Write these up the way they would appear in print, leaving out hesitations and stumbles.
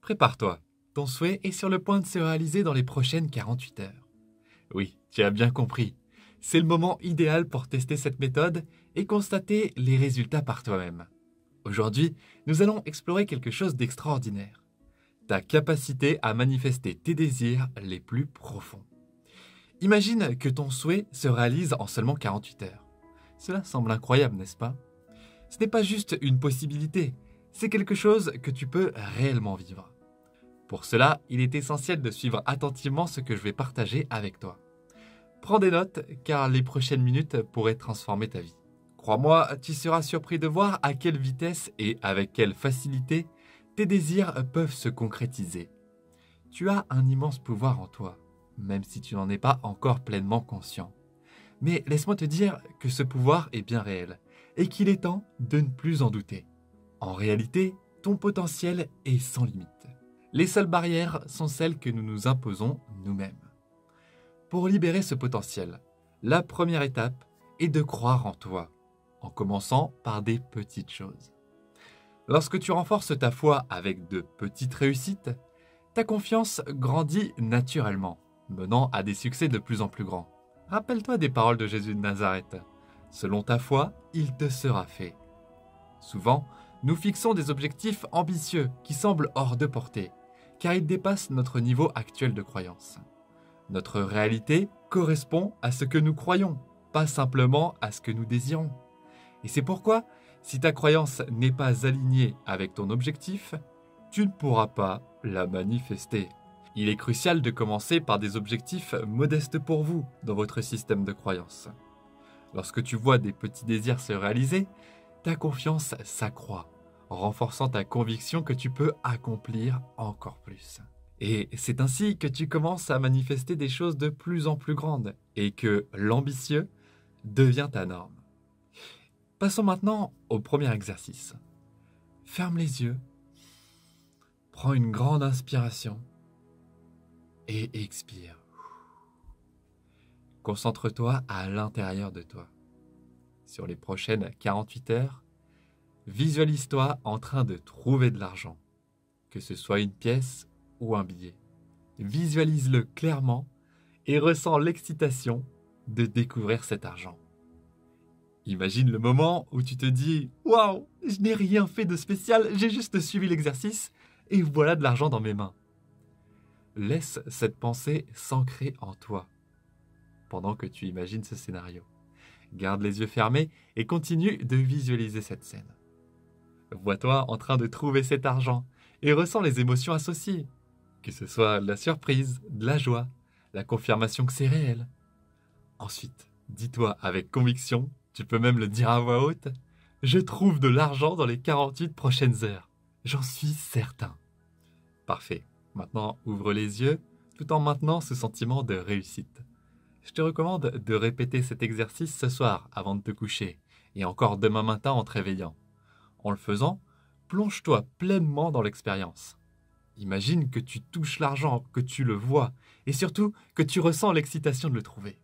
Prépare-toi. Ton souhait est sur le point de se réaliser dans les prochaines 48 heures. Oui, tu as bien compris. C'est le moment idéal pour tester cette méthode et constater les résultats par toi-même. Aujourd'hui, nous allons explorer quelque chose d'extraordinaire. Ta capacité à manifester tes désirs les plus profonds. Imagine que ton souhait se réalise en seulement 48 heures. Cela semble incroyable, n'est-ce pas? Ce n'est pas juste une possibilité, c'est quelque chose que tu peux réellement vivre. Pour cela, il est essentiel de suivre attentivement ce que je vais partager avec toi. Prends des notes car les prochaines minutes pourraient transformer ta vie. Crois-moi, tu seras surpris de voir à quelle vitesse et avec quelle facilité tes désirs peuvent se concrétiser. Tu as un immense pouvoir en toi, même si tu n'en es pas encore pleinement conscient. Mais laisse-moi te dire que ce pouvoir est bien réel et qu'il est temps de ne plus en douter. En réalité, ton potentiel est sans limite. Les seules barrières sont celles que nous nous imposons nous-mêmes. Pour libérer ce potentiel, la première étape est de croire en toi, en commençant par des petites choses. Lorsque tu renforces ta foi avec de petites réussites, ta confiance grandit naturellement, menant à des succès de plus en plus grands. Rappelle-toi des paroles de Jésus de Nazareth. Selon ta foi, il te sera fait. Souvent, nous fixons des objectifs ambitieux qui semblent hors de portée, car ils dépassent notre niveau actuel de croyance. Notre réalité correspond à ce que nous croyons, pas simplement à ce que nous désirons. Et c'est pourquoi, si ta croyance n'est pas alignée avec ton objectif, tu ne pourras pas la manifester. Il est crucial de commencer par des objectifs modestes pour vous dans votre système de croyance. Lorsque tu vois des petits désirs se réaliser, ta confiance s'accroît, renforçant ta conviction que tu peux accomplir encore plus. Et c'est ainsi que tu commences à manifester des choses de plus en plus grandes et que l'ambitieux devient ta norme. Passons maintenant au premier exercice. Ferme les yeux, prends une grande inspiration et expire. Concentre-toi à l'intérieur de toi. Sur les prochaines 48 heures, visualise-toi en train de trouver de l'argent, que ce soit une pièce ou un billet. Visualise-le clairement et ressens l'excitation de découvrir cet argent. Imagine le moment où tu te dis « Waouh, je n'ai rien fait de spécial, j'ai juste suivi l'exercice et voilà de l'argent dans mes mains. » Laisse cette pensée s'ancrer en toi pendant que tu imagines ce scénario. Garde les yeux fermés et continue de visualiser cette scène. Vois-toi en train de trouver cet argent et ressens les émotions associées, que ce soit la surprise, de la joie, la confirmation que c'est réel. Ensuite, dis-toi avec conviction, tu peux même le dire à voix haute, « Je trouve de l'argent dans les 48 prochaines heures. J'en suis certain. » Parfait. Maintenant, ouvre les yeux tout en maintenant ce sentiment de réussite. Je te recommande de répéter cet exercice ce soir avant de te coucher et encore demain matin en te réveillant. En le faisant, plonge-toi pleinement dans l'expérience. Imagine que tu touches l'argent, que tu le vois et surtout que tu ressens l'excitation de le trouver.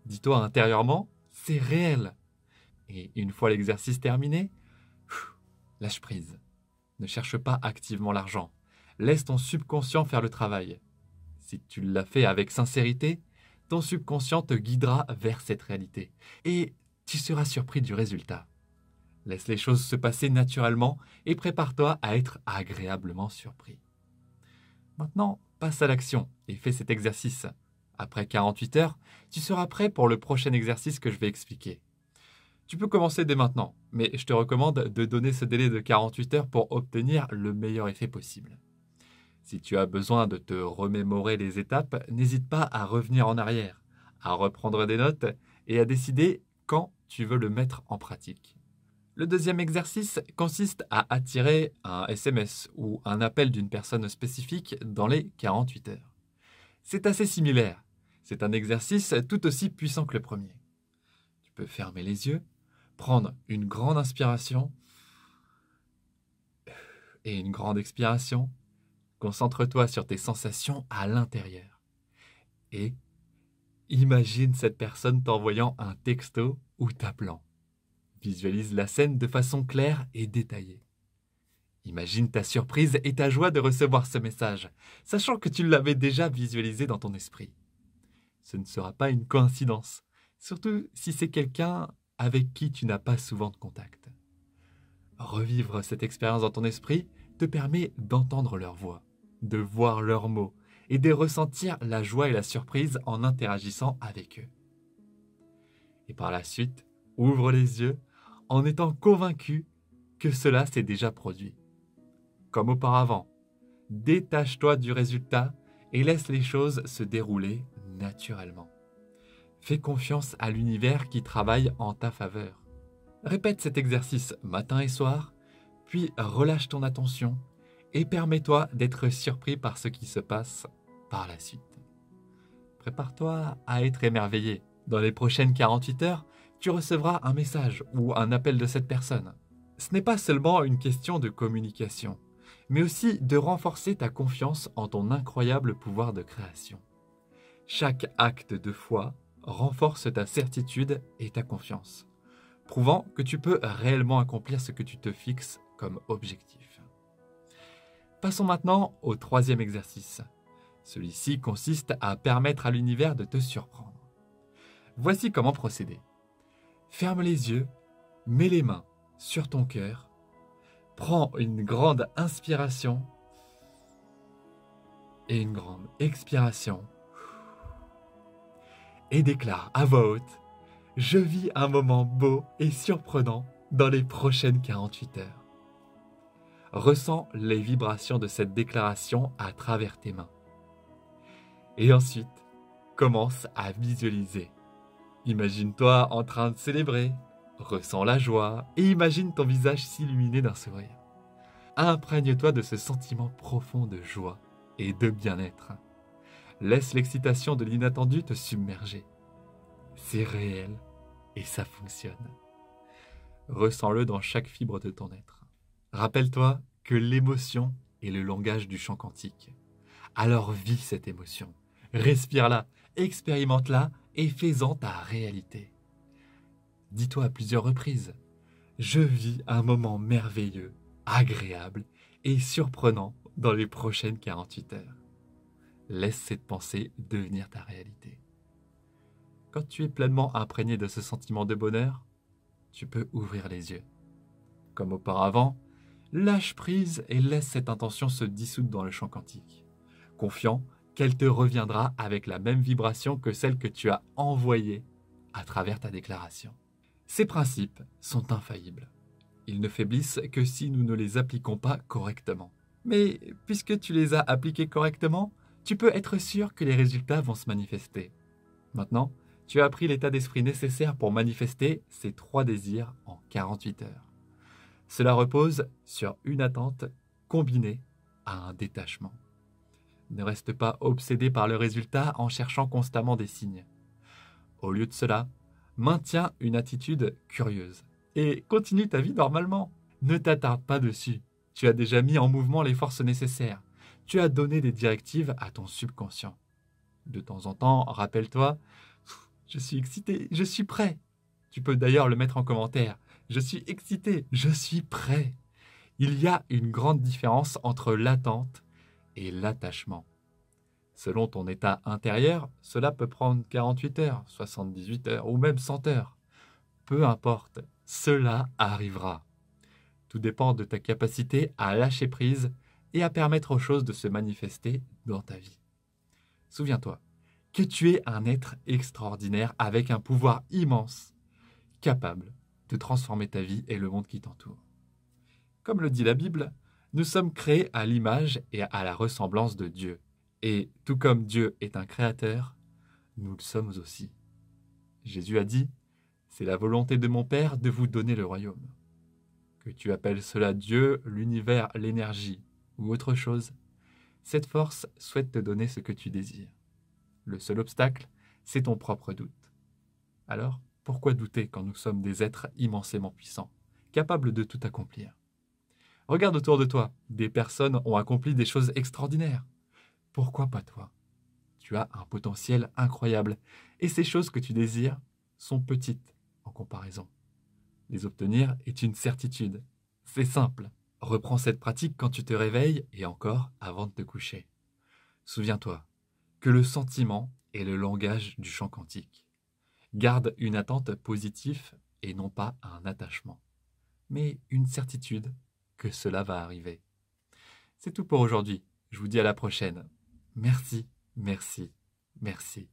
Dis-toi intérieurement, c'est réel. Et une fois l'exercice terminé, lâche prise. Ne cherche pas activement l'argent. Laisse ton subconscient faire le travail. Si tu l'as fait avec sincérité, ton subconscient te guidera vers cette réalité et tu seras surpris du résultat. Laisse les choses se passer naturellement et prépare-toi à être agréablement surpris. Maintenant, passe à l'action et fais cet exercice. Après 48 heures, tu seras prêt pour le prochain exercice que je vais expliquer. Tu peux commencer dès maintenant, mais je te recommande de donner ce délai de 48 heures pour obtenir le meilleur effet possible. Si tu as besoin de te remémorer les étapes, n'hésite pas à revenir en arrière, à reprendre des notes et à décider quand tu veux le mettre en pratique. Le deuxième exercice consiste à attirer un SMS ou un appel d'une personne spécifique dans les 48 heures. C'est assez similaire. C'est un exercice tout aussi puissant que le premier. Tu peux fermer les yeux, prendre une grande inspiration et une grande expiration. Concentre-toi sur tes sensations à l'intérieur. Et imagine cette personne t'envoyant un texto ou t'appelant. Visualise la scène de façon claire et détaillée. Imagine ta surprise et ta joie de recevoir ce message, sachant que tu l'avais déjà visualisé dans ton esprit. Ce ne sera pas une coïncidence, surtout si c'est quelqu'un avec qui tu n'as pas souvent de contact. Revivre cette expérience dans ton esprit te permet d'entendre leur voix, de voir leurs mots et de ressentir la joie et la surprise en interagissant avec eux. Et par la suite, ouvre les yeux en étant convaincu que cela s'est déjà produit. Comme auparavant, détache-toi du résultat et laisse les choses se dérouler naturellement. Fais confiance à l'univers qui travaille en ta faveur. Répète cet exercice matin et soir, puis relâche ton attention et permets-toi d'être surpris par ce qui se passe par la suite. Prépare-toi à être émerveillé. Dans les prochaines 48 heures, tu recevras un message ou un appel de cette personne. Ce n'est pas seulement une question de communication, mais aussi de renforcer ta confiance en ton incroyable pouvoir de création. Chaque acte de foi renforce ta certitude et ta confiance, prouvant que tu peux réellement accomplir ce que tu te fixes comme objectif. Passons maintenant au troisième exercice. Celui-ci consiste à permettre à l'univers de te surprendre. Voici comment procéder. Ferme les yeux, mets les mains sur ton cœur, prends une grande inspiration et une grande expiration et déclare à voix haute: je vis un moment beau et surprenant dans les prochaines 48 heures. Ressens les vibrations de cette déclaration à travers tes mains. Et ensuite, commence à visualiser. Imagine-toi en train de célébrer, ressens la joie et imagine ton visage s'illuminer d'un sourire. Imprègne-toi de ce sentiment profond de joie et de bien-être. Laisse l'excitation de l'inattendu te submerger. C'est réel et ça fonctionne. Ressens-le dans chaque fibre de ton être. Rappelle-toi que l'émotion est le langage du chant quantique. Alors vis cette émotion, respire-la, expérimente-la et fais-en ta réalité. Dis-toi à plusieurs reprises: je vis un moment merveilleux, agréable et surprenant dans les prochaines 48 heures. Laisse cette pensée devenir ta réalité. Quand tu es pleinement imprégné de ce sentiment de bonheur, tu peux ouvrir les yeux. Comme auparavant, lâche prise et laisse cette intention se dissoudre dans le champ quantique, confiant qu'elle te reviendra avec la même vibration que celle que tu as envoyée à travers ta déclaration. Ces principes sont infaillibles. Ils ne faiblissent que si nous ne les appliquons pas correctement. Mais puisque tu les as appliqués correctement, tu peux être sûr que les résultats vont se manifester. Maintenant, tu as appris l'état d'esprit nécessaire pour manifester ces 3 désirs en 48 heures. Cela repose sur une attente combinée à un détachement. Ne reste pas obsédé par le résultat en cherchant constamment des signes. Au lieu de cela, maintiens une attitude curieuse et continue ta vie normalement. Ne t'attarde pas dessus. Tu as déjà mis en mouvement les forces nécessaires. Tu as donné des directives à ton subconscient. De temps en temps, rappelle-toi: je suis excité, je suis prêt. Tu peux d'ailleurs le mettre en commentaire. Je suis excité, je suis prêt. Il y a une grande différence entre l'attente et l'attachement. Selon ton état intérieur, cela peut prendre 48 heures, 78 heures ou même 100 heures. Peu importe, cela arrivera. Tout dépend de ta capacité à lâcher prise et à permettre aux choses de se manifester dans ta vie. Souviens-toi que tu es un être extraordinaire avec un pouvoir immense, capable de transformer ta vie et le monde qui t'entoure. Comme le dit la Bible, nous sommes créés à l'image et à la ressemblance de Dieu. Et tout comme Dieu est un créateur, nous le sommes aussi. Jésus a dit: c'est la volonté de mon Père de vous donner le royaume. Que tu appelles cela Dieu, l'univers, l'énergie ou autre chose, cette force souhaite te donner ce que tu désires. Le seul obstacle, c'est ton propre doute. Alors, pourquoi douter quand nous sommes des êtres immensément puissants, capables de tout accomplir? Regarde autour de toi, des personnes ont accompli des choses extraordinaires. Pourquoi pas toi? Tu as un potentiel incroyable et ces choses que tu désires sont petites en comparaison. Les obtenir est une certitude. C'est simple. Reprends cette pratique quand tu te réveilles et encore avant de te coucher. Souviens-toi que le sentiment est le langage du chant quantique. Garde une attente positive et non pas un attachement, mais une certitude que cela va arriver. C'est tout pour aujourd'hui. Je vous dis à la prochaine. Merci, merci, merci.